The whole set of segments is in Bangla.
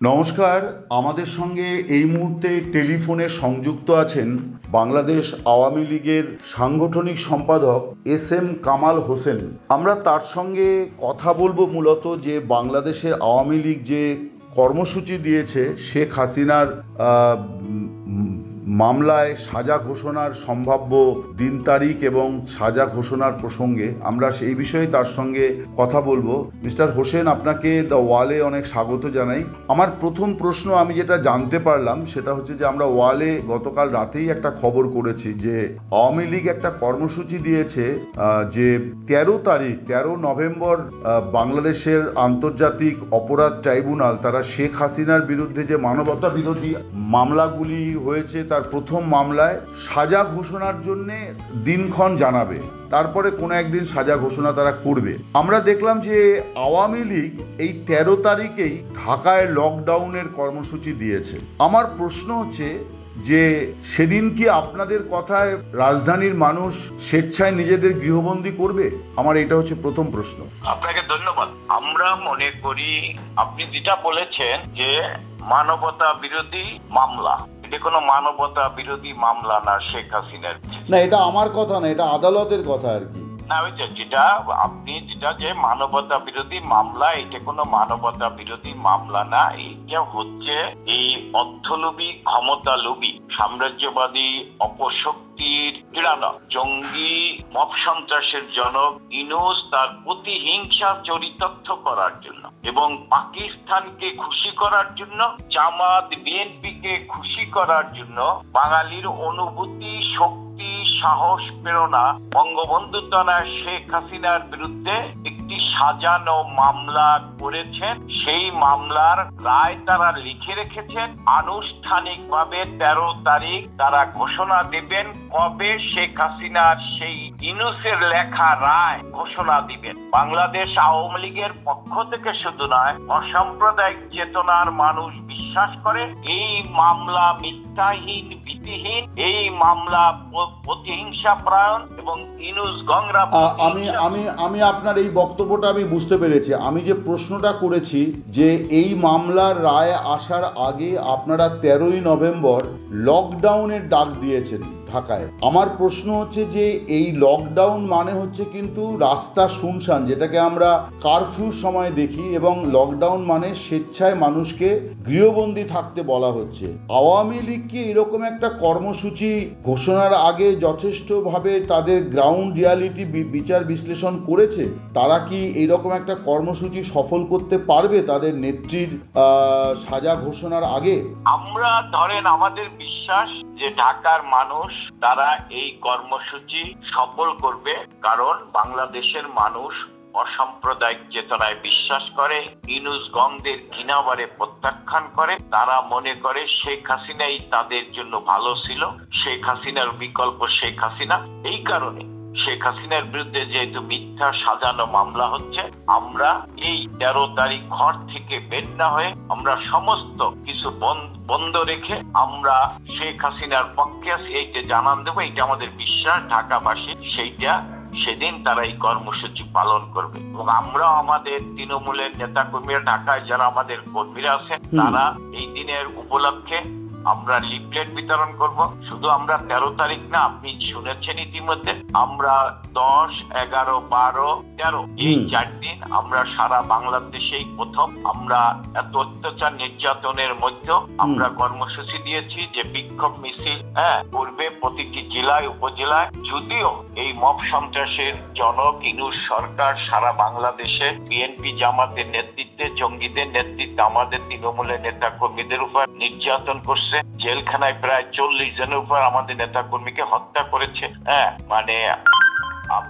নমস্কার। আমাদের সঙ্গে এই মুহূর্তে টেলিফোনে সংযুক্ত আছেন বাংলাদেশ আওয়ামী লীগের সাংগঠনিক সম্পাদক এস.এম. কামাল হোসেন। আমরা তার সঙ্গে কথা বলবো মূলত যে বাংলাদেশের আওয়ামী লীগ যে কর্মসূচি দিয়েছে শেখ হাসিনার মামলায় সাজা ঘোষণার সম্ভাব্য দিন তারিখ এবং সাজা ঘোষণার প্রসঙ্গে আমরা সেই বিষয়ে তার সঙ্গে কথা বলবো। মিস্টার হোসেন, আপনাকে দ্য ওয়ালে অনেক স্বাগত জানাই। আমার প্রথম প্রশ্ন, আমি যেটা জানতে পারলাম সেটা হচ্ছে যে আমরা ওয়ালে গতকাল রাতেই একটা খবর করেছি যে আওয়ামী লীগ একটা কর্মসূচি দিয়েছে যে 13 নভেম্বর বাংলাদেশের আন্তর্জাতিক অপরাধ ট্রাইব্যুনাল তারা শেখ হাসিনার বিরুদ্ধে যে মানবতা বিরোধী মামলাগুলি হয়েছে তার প্রথম মামলায় সাজা ঘোষণার জন্য দিনক্ষণ জানাবে, তারপরে কোনো একদিন সাজা ঘোষণা তারা করবে। আমরা দেখলাম যে আওয়ামী লীগ এই 13 তারিখেই ঢাকায় লকডাউনের কর্মসূচি দিয়েছে। আমার প্রশ্ন হচ্ছে যে সেদিন কি আপনাদের কথায় রাজধানীর মানুষ স্বেচ্ছায় নিজেদের গৃহবন্দী করবে? আমার এটা হচ্ছে প্রথম প্রশ্ন। আপনাকে ধন্যবাদ। আমরা মনে করি আপনি যেটা বলেছেন যে মানবতা বিরোধী মামলা, এটা কোনো মানবতা বিরোধী মামলা না শেখ হাসিনার। না, এটা আমার কথা না, এটা আদালতের কথা আর কি। না, যেটা আপনি যেটা যে মানবতা বিরোধী মামলা, এটা কোনো মানবতা বিরোধী মামলা না। এটা হচ্ছে এই অর্থলোভী, ক্ষমতালোভী, সাম্রাজ্যবাদী অপশক্তির ক্রীড়ানক, জঙ্গি মব সন্ত্রাসের জনক ইউনূস তার প্রতিহিংসা চরিতার্থ করার জন্য এবং পাকিস্তানকে খুশি করার জন্য, জামাত বিএনপিকে খুশি করার জন্য বাঙালির অনুভূতি, শক্তি, সাহস, প্রেরণা বঙ্গবন্ধু তনয় শেখ হাসিনার বিরুদ্ধে একটি সাজানো মামলা করেছেন। সেই মামলার রায় তারা লিখে রেখেছেন। আনুষ্ঠানিকভাবে 13 তারিখ তারা ঘোষণা দেবেন কবে শেখ হাসিনার সেই ইউনূসের লেখা রায় ঘোষণা দিবেন। বাংলাদেশ আওয়ামী লীগের পক্ষ থেকে শুধু নয়, অসাম্প্রদায়িক চেতনার মানুষ বিশ্বাস করে এই মামলা মিথ্যাহীন, ভীতিহীন, এই মামলা প্রতিহিংসা পরায়ণ এবং ইউনূস গংরা। আমি আপনার এই বক্তব্যটা আমি বুঝতে পেরেছি। আমি যে প্রশ্নটা করেছি যে এই মামলার রায় আসার আগে আপনারা 13ই নভেম্বর লকডাউনের ডাক দিয়েছেন ঢাকায়। আমার প্রশ্ন হচ্ছে যে এই লকডাউন মানে হচ্ছে কিন্তু রাস্তা শুনশান, যেটাকে আমরা কারফিউর সময় দেখি, এবং লকডাউন মানে স্বেচ্ছায় মানুষকে গৃহবন্দী থাকতে বলা হচ্ছে। আওয়ামী লীগ কি এরকম একটা কর্মসূচি ঘোষণার আগে যথেষ্টভাবে তাদের গ্রাউন্ড রিয়ালিটি বিচার বিশ্লেষণ করেছে? তারা কি এইরকম একটা কর্মসূচি সফল করতে পারবে তাদের নেত্রীর সাজা ঘোষণার আগে? আমরা ধরেন আমাদের বিশ্বাস যে ঢাকার মানুষ তারা এই কর্মসূচি সফল করবে, কারণ বাংলাদেশের মানুষ অসাম্প্রদায়িক চেতনায় বিশ্বাস করে, ইউনূস গণদের ঘৃণাবারে প্রত্যাখ্যান করে। তারা মনে করে শেখ হাসিনাই তাদের জন্য ভালো ছিল, শেখ হাসিনার বিকল্প শেখ হাসিনা। এই কারণে শেখ হাসিনার বিরুদ্ধে যেহেতু মিথ্যা সাজানো মামলা হচ্ছে, আমরা এই 13 তারিখ ঘর থেকে বের না হয়ে আমরা সমস্ত কিছু বন্ধ রেখে আমরা শেখ হাসিনার পক্ষে আছি, এইটা জানান দেবো। এটা আমাদের বিশ্বাস ঢাকাবাসী, সেইটা সেদিন তারা এই কর্মসূচি পালন করবে। এবং আমরা আমাদের তৃণমূলের নেতা কর্মীরা, ঢাকায় যারা আমাদের কর্মীরা আছেন, তারা এই দিনের উপলক্ষে আমরা লিফলেট বিতরণ করব। শুধু আমরা 13 তারিখ না, আপনি শুনেছেন ইতিমধ্যে, আমরা 10, 11, 12, 13 এই 4 দিন আমরা সারা বাংলাদেশেই প্রথম আমরা এত অত্যাচার নির্যাতনের মধ্যে আমরা কর্মসূচি দিয়েছি যে বিক্ষোভ মিছিল করবে প্রতিটি জেলায়, উপজেলায়। যদিও এই মব সন্ত্রাসের জনক ইউনূস সরকার সারা বাংলাদেশে বিএনপি জামাতের নেতৃত্বে, জঙ্গিদের নেতৃত্বে আমাদের তৃণমূলের নেতা কর্মীদের উপর নির্যাতন করছে, জেলখানায় প্রায় 40 জনের উপর আমাদের নেতা কর্মীকে হত্যা করেছে। মানে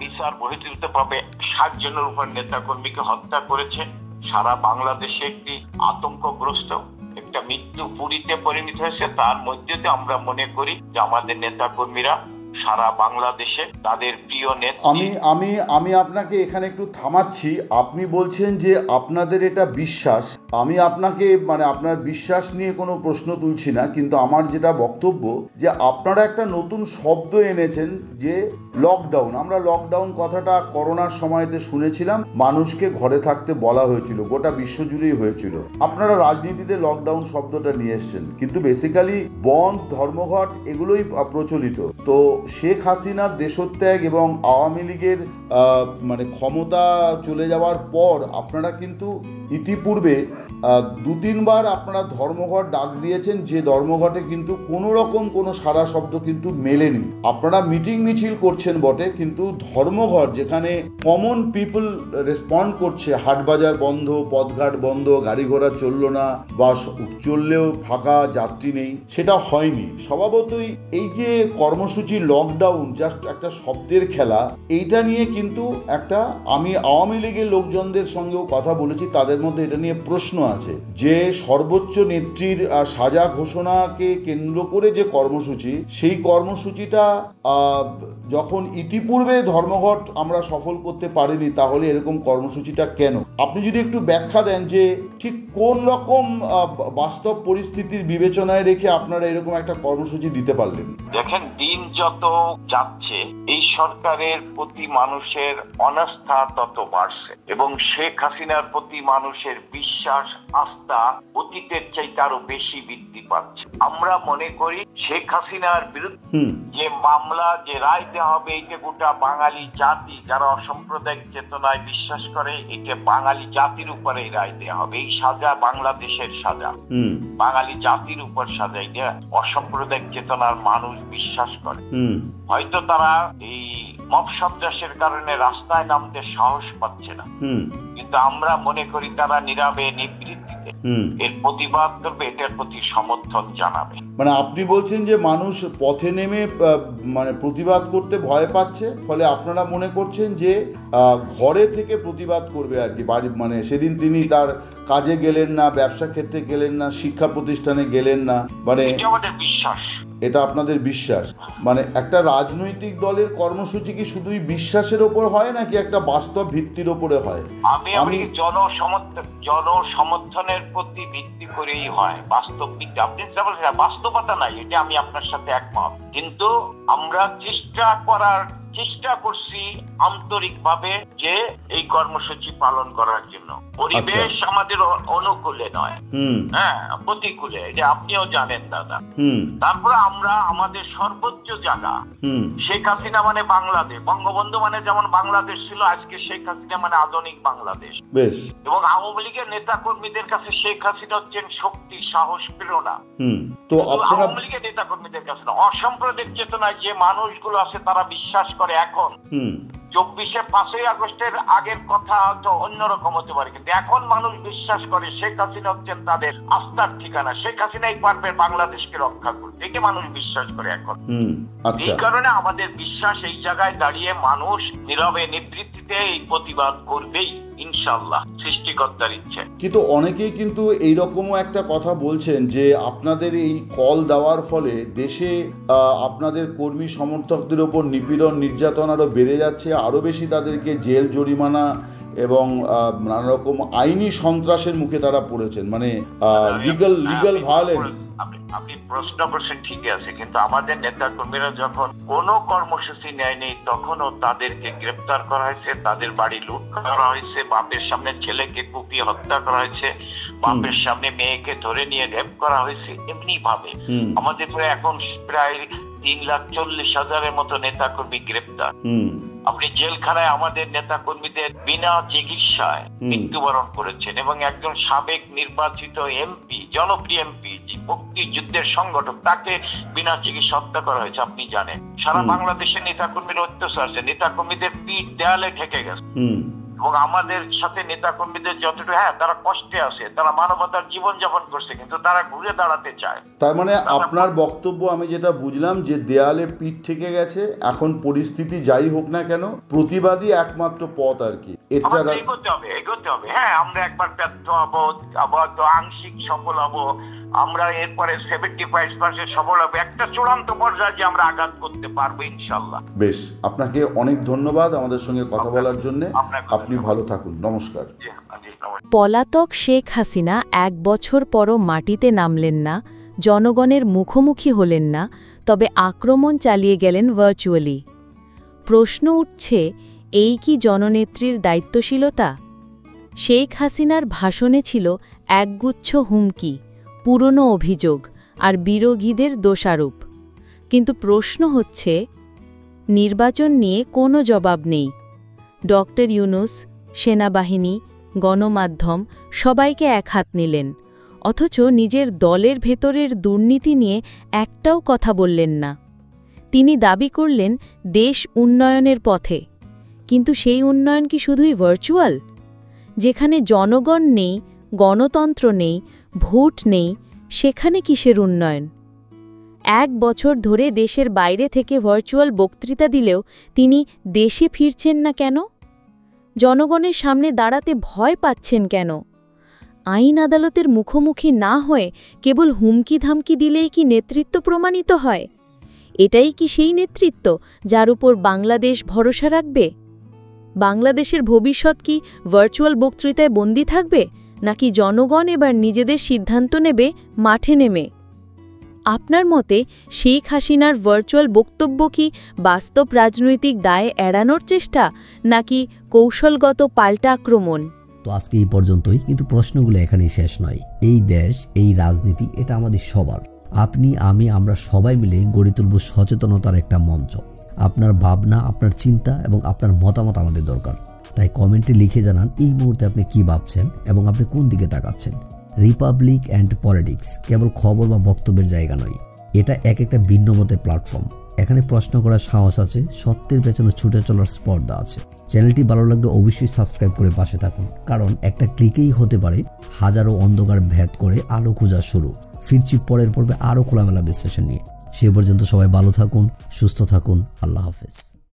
বিচার বহির্ভূত ভাবে 60 জনের উপর নেতা কর্মীকে হত্যা করেছে। সারা বাংলাদেশে একটি আতঙ্কগ্রস্ত একটা মৃত্যু পুরীতে পরিণত হয়েছে। তার মধ্যে আমরা মনে করি যে আমাদের নেতা কর্মীরা সারা বাংলাদেশে তাদের প্রিয় নেত্রী। আমি আপনাকে এখানে একটু থামাচ্ছি। আপনি বলছেন যে আপনাদের এটা বিশ্বাস, আমি আপনাকে মানে আপনার বিশ্বাস নিয়ে কোনো প্রশ্ন তুলছি না, কিন্তু আমার যেটা বক্তব্য যে আপনারা একটা নতুন শব্দ এনেছেন যে লকডাউন। আমরা লকডাউন কথাটা করোনার সময়তে শুনেছিলাম, মানুষকে ঘরে থাকতে বলা হয়েছিল, গোটা বিশ্বজুড়েই হয়েছিল। আপনারা রাজনীতিতে লকডাউন শব্দটা নিয়ে এসছেন, কিন্তু বেসিক্যালি বন্ধ, ধর্মঘট এগুলোই প্রচলিত। তো শেখ হাসিনার দেশত্যাগ এবং আওয়ামী লীগের মানে ক্ষমতা চলে যাওয়ার পর আপনারা কিন্তু ইতিপূর্বে 2-3বার আপনারা ধর্মঘট ডাক দিয়েছেন, যে ধর্মঘটে কিন্তু কোনো রকম কোনো সারা শব্দ কিন্তু মেলেনি। আপনারা মিটিং মিছিল করছেন বটে, কিন্তু ধর্মঘট যেখানে কমন পিপল রেসপন্ড করছে, হাটবাজার বন্ধ, পথঘাট বন্ধ, গাড়ি ঘোড়া চললো না বা চললেও ফাঁকা, যাত্রী নেই, সেটা হয়নি। স্বভাবতই এই যে কর্মসূচি লকডাউন জাস্ট একটা শব্দের খেলা, এইটা নিয়ে কিন্তু একটা, আমি আওয়ামী লীগের লোকজনদের সঙ্গেও কথা বলেছি, তাদের মধ্যে এটা নিয়ে প্রশ্ন আছে যে সর্বোচ্চ নেত্রীর সাজা ঘোষণাকে কেন্দ্র করে যে কর্মসূচি, সেই কর্মসূচিটা যখন ইতিপূর্বে ধর্মঘট আমরা সফল করতে পারিনি, তাহলে এরকম কর্মসূচিটা কেন? আপনি যদি একটু ব্যাখ্যা দেন যে ঠিক কোন রকম বাস্তব পরিস্থিতির বিবেচনায় রেখে আপনারা এরকম একটা কর্মসূচি দিতে পারলেন। দেখেন, দিন যত যাচ্ছে এই সরকারের প্রতি মানুষের অনাস্থা তত বাড়ছে এবং শেখ হাসিনার প্রতি মানুষের বিশ্বাস, আস্থা অতীতের চাইতে আরো বেশি বৃদ্ধি পাচ্ছে। আমরা মনে করি শেখ হাসিনার বিরুদ্ধে যে মামলা, যে রায় দেওয়া হবে, এইটা গোটা বাঙালি জাতি যারা অসাম্প্রদায়িক চেতনায় বিশ্বাস করে, এটা বাঙালি জাতির উপরে রায় দেওয়া হবে। এই সাজা বাংলাদেশের সাজা, বাঙালি জাতির উপর সাজা, এটা অসাম্প্রদায়িক চেতনার মানুষ বিশ্বাস করে। হয়তো তারা এই মব সন্ত্রাসের কারণে রাস্তায় নামতে সাহস পাচ্ছে না, কিন্তু আমরা মনে করি তারা নীরবে নিবৃত্তিতে এর প্রতিবাদ করবে, এটার প্রতি সমর্থন জানাবে। মানে আপনি বলছেন যে মানুষ পথে নেমে মানে প্রতিবাদ করতে ভয় পাচ্ছে, ফলে আপনারা মনে করছেন যে ঘরে থেকে প্রতিবাদ করবে আর কি। বাড়ি মানে সেদিন তিনি তার কাজে গেলেন না, ব্যবসা ক্ষেত্রে গেলেন না, শিক্ষা প্রতিষ্ঠানে গেলেন না, মানে আমাদের বিশ্বাস, এটা আপনাদের বিশ্বাস। মানে একটা রাজনৈতিক দলের কর্মসূচি কি শুধুই বিশ্বাসের ওপর হয় নাকি একটা বাস্তব ভিত্তির ওপরে হয়? আমি জনসমর্থনের প্রতি ভিত্তি করেই হয়, বাস্তব ভিত্তি। আপনি বাস্তবতা নাই, এটা আমি আপনার সাথে একমত, কিন্তু আমরা চেষ্টা করছি আন্তরিকভাবে যে এই কর্মসূচি পালন করার জন্য। পরিবেশ আমাদের অনুকূলে নয়, হ্যাঁ প্রতিকূলে, এটা আপনিও জানেন দাদা। তারপরে আমরা আমাদের সর্বোচ্চ জায়গা, শেখ হাসিনা মানে বাংলাদেশ, বঙ্গবন্ধু মানে যেমন বাংলাদেশ ছিল, আজকে শেখ হাসিনা মানে আধুনিক বাংলাদেশ। এবং আওয়ামী লীগের নেতা কর্মীদের কাছে শেখ হাসিনা হচ্ছেন শক্তি, সাহস, প্রেরণা। তো আওয়ামী লীগের নেতা কর্মীদের কাছে না, অসাম্প্রদায়িক চেতনায় যে মানুষগুলো আছে তারা বিশ্বাস করে এখন 5ই আগস্টের আগের কথা হয়তো অন্যরকম হতে পারে, কিন্তু এখন মানুষ বিশ্বাস করে শেখ হাসিনা হচ্ছেন তাদের আস্থার ঠিকানা, শেখ হাসিনাই পারবে বাংলাদেশকে রক্ষা করতে, এটা মানুষ বিশ্বাস করে এখন। এই কারণে আমাদের বিশ্বাস, এই জায়গায় দাঁড়িয়ে মানুষ নীরবে নিবৃত্তিতে এই প্রতিবাদ করবেই ইনশাআল্লাহ, সৃষ্টিকর্তার ইচ্ছে। কিন্তু অনেকেই কিন্তু এইরকমও একটা কথা বলছেন যে আপনাদের এই কল দেওয়ার ফলে দেশে আপনাদের কর্মী সমর্থকদের ওপর নিপীড়ন, নির্যাতন আরো বেড়ে যাচ্ছে, আরো বেশি তাদেরকে জেল, জরিমানা এবং নানা রকম আইনি সন্ত্রাসের মুখে তারা পড়েছেন, মানে লিগাল ভায়োলেন্স। আপনি প্রশ্ন করছেন ঠিকই আছে, কিন্তু আমাদের নেতা কর্মীরা যখন কোনো কর্মসূচি নেয়নি তখনও তাদেরকে গ্রেপ্তার করা হয়েছে, তাদের বাড়ি লুট করা হয়েছে, বাপের সামনে ছেলেকে কুপিয়ে হত্যা করা হয়েছে, বাপের সামনে মেয়েকে ধরে নিয়ে রেপ করা হয়েছে। এমনি ভাবে আমাদের এখন প্রায় 3,40,000-এর মতো নেতা কর্মী গ্রেপ্তার। আপনি জেলখানায় আমাদের নেতা কর্মীদের বিনা চিকিৎসায় মৃত্যুবরণ করেছেন, এবং একজন সাবেক নির্বাচিত এমপি, জনপ্রিয় এমপি, মুক্তিযুদ্ধের সংগঠক, তাকে বিনা চিকিৎসা হত্যা করা হয়েছে। আপনি জানেন সারা বাংলাদেশের নেতা কর্মীর অত্যাচার আছে, নেতা কর্মীদের পিঠ দেয়ালে ঠেকে গেছে। এবং আমাদের সাথে নেতা কর্মীদের যতটুকু, হ্যাঁ তারা কষ্টে আছে, তারা মানবতার জীবন যাপন করছে, কিন্তু তারা ঘুরে দাঁড়াতে চায়। তার মানে আপনার বক্তব্য আমি যেটা বুঝলাম যে দেয়ালে পিঠ ঠেকে গেছে, এখন পরিস্থিতি যাই হোক না কেন প্রতিবাদী একমাত্র পথ আর কি, এগোতে হবে। হ্যাঁ, আমরা একবার ব্যর্থ হবো, আবার তো আংশিক সফল হবো, আমরা এরপরে 75% সফল হবে, একটা চূড়ান্ত পর্যায়ে যে আমরা আঘাত করতে পারবো ইনশাল্লাহ। বেশ, আপনাকে অনেক ধন্যবাদ আমাদের সঙ্গে কথা বলার জন্য। আপনি ভালো থাকুন, নমস্কার। পলাতক শেখ হাসিনা 1 বছর পরও মাটিতে নামলেন না, জনগণের মুখোমুখি হলেন না, তবে আক্রমণ চালিয়ে গেলেন ভার্চুয়ালি। প্রশ্ন উঠছে, এই কি জননেত্রীর দায়িত্বশীলতা? শেখ হাসিনার ভাষণে ছিল একগুচ্ছ হুমকি, পুরনো অভিযোগ আর বিরোধীদের দোষারোপ। কিন্তু প্রশ্ন হচ্ছে, নির্বাচন নিয়ে কোনো জবাব নেই। ডক্টর ইউনূস, সেনাবাহিনী, গণমাধ্যম সবাইকে একহাত নিলেন, অথচ নিজের দলের ভেতরের দুর্নীতি নিয়ে একটাও কথা বললেন না। তিনি দাবি করলেন দেশ উন্নয়নের পথে, কিন্তু সেই উন্নয়ন কি শুধুই ভার্চুয়াল? যেখানে জনগণ নেই, গণতন্ত্র নেই, ভোট নেই, সেখানে কিসের উন্নয়ন? 1 বছর ধরে দেশের বাইরে থেকে ভার্চুয়াল বক্তৃতা দিলেও তিনি দেশে ফিরছেন না কেন? জনগণের সামনে দাঁড়াতে ভয় পাচ্ছেন কেন? আইন আদালতের মুখোমুখি না হয়ে কেবল হুমকি ধামকি দিলেই কি নেতৃত্ব প্রমাণিত হয়? এটাই কি সেই নেতৃত্ব যার উপর বাংলাদেশ ভরসা রাখবে? বাংলাদেশের ভবিষ্যৎ কি ভার্চুয়াল বক্তৃতায় বন্দী থাকবে, নাকি জনগণ এবার নিজেদের সিদ্ধান্ত নেবে মাঠে নেমে? আপনার মতে শেখ হাসিনার ভার্চুয়াল বক্তব্য কি বাস্তব রাজনৈতিক দায় এড়ানোর চেষ্টা, নাকি কৌশলগত পাল্টা আক্রমণ? তো আজকে এই পর্যন্তই, কিন্তু প্রশ্নগুলো এখানেই শেষ নয়। এই দেশ, এই রাজনীতি, এটা আমাদের সবার। আপনি, আমি, আমরা সবাই মিলে গড়ে তুলব সচেতনতার একটা মঞ্চ। আপনার ভাবনা, আপনার চিন্তা এবং আপনার মতামত আমাদের দরকার। তাই কমেন্টে লিখে জানান এই মুহূর্তে আপনি কি ভাবছেন এবং আপনি কোন দিকে তাকাচ্ছেন। রিপাবলিক অ্যান্ড পলিটিক্স কেবল খবর বা বক্তব্যের জায়গা নয়, এটা একটা ভিন্ন মতের প্ল্যাটফর্ম। এখানে প্রশ্ন করার সাহস আছে, সত্যের পেছনে ছুটে চলার স্পর্ধা আছে। চ্যানেলটি ভালো লাগলে অবশ্যই সাবস্ক্রাইব করে পাশে থাকুন, কারণ একটা ক্লিকেই হতে পারে হাজারো অন্ধকার ভেদ করে আলো খোঁজা শুরু। ফিরছি পরের পর্বে আরও খোলামেলা বিশ্লেষণ নিয়ে। সে পর্যন্ত সবাই ভালো থাকুন, সুস্থ থাকুন। আল্লাহ হাফেজ।